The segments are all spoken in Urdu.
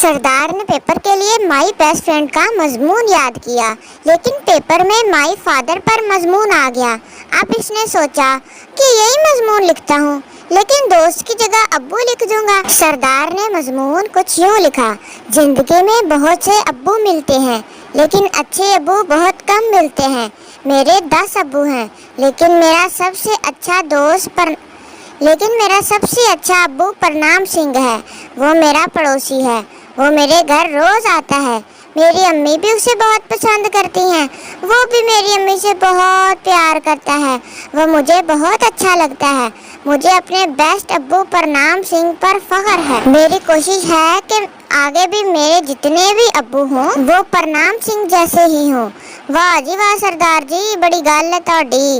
سردار نے پیپر کے لیے مائی بیسٹ فرینڈ کا مضمون یاد کیا، لیکن پیپر میں مائی فادر پر مضمون آ گیا۔ اب اس نے سوچا کہ یہی مضمون لکھتا ہوں، لیکن دوست کی جگہ ابو لکھ دوں گا۔ سردار نے مضمون کچھ یوں لکھا: زندگی میں بہت سے ابو ملتے ہیں، لیکن اچھے ابو بہت کم ملتے ہیں۔ میرے 10 ابو ہیں، لیکن میرا سب سے اچھا ابو پرنام سنگھ ہے۔ وہ میرا پڑوسی ہے، وہ میرے گھر روز آتا ہے۔ میری امی بھی اسے بہت پسند کرتی ہیں، وہ بھی میری امی سے بہت پیار کرتا ہے۔ وہ مجھے بہت اچھا لگتا ہے۔ مجھے اپنے بیسٹ ابو پرنام سنگھ پر فخر ہے۔ میری کوشش ہے کہ آگے بھی میرے جتنے بھی ابو ہوں وہ پرنام سنگھ جیسے ہی ہوں۔ واہ جی واہ سردار جی، بڑی گل ہے تہاڈی۔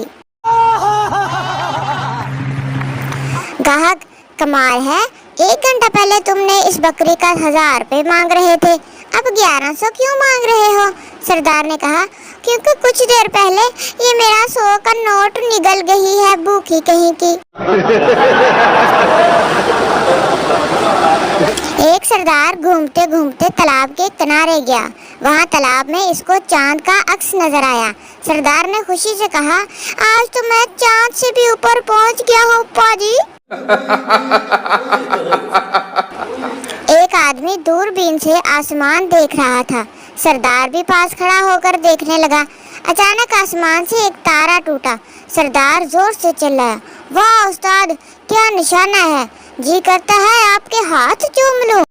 گاہک: کمال ہے، 1 گھنٹہ پہلے تم نے اس بکری کا 1000 روپے مانگ رہے تھے، اب 1100 کیوں مانگ رہے ہو؟ سردار نے کہا: کیونکہ کچھ دیر پہلے یہ میرا 100 کا نوٹ نگل گئی ہے، بھوکی کہیں کی۔ ایک سردار گھومتے گھومتے تالاب کے کنارے گیا۔ وہاں تالاب میں اس کو چاند کا عکس نظر آیا۔ سردار نے خوشی سے کہا: آج تو میں چاند سے بھی اوپر پہنچ گیا ہوں پاجی۔ ایک آدمی دوربین سے آسمان دیکھ رہا تھا۔ سردار بھی پاس کھڑا ہو کر دیکھنے لگا۔ اچانک آسمان سے ایک تارا ٹوٹا۔ سردار زور سے چلایا: واہ استاد، کیا نشانہ ہے! جی کرتا ہے آپ کے ہاتھ چوم لوں۔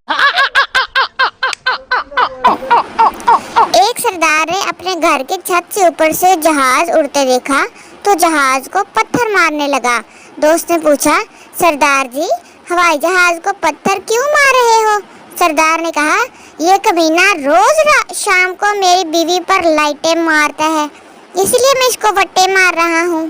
ایک سردار نے اپنے گھر کی چھت سے اوپر سے جہاز اڑتے دیکھا تو جہاز کو پتھر مارنے لگا۔ دوست نے پوچھا: سردار جی، ہوائی جہاز کو پتھر کیوں مار رہے ہو؟ سردار نے کہا: یہ کمینہ روز شام کو میری بیوی پر لائٹیں مارتا ہے، اس لیے میں اس کو وٹے مار رہا ہوں۔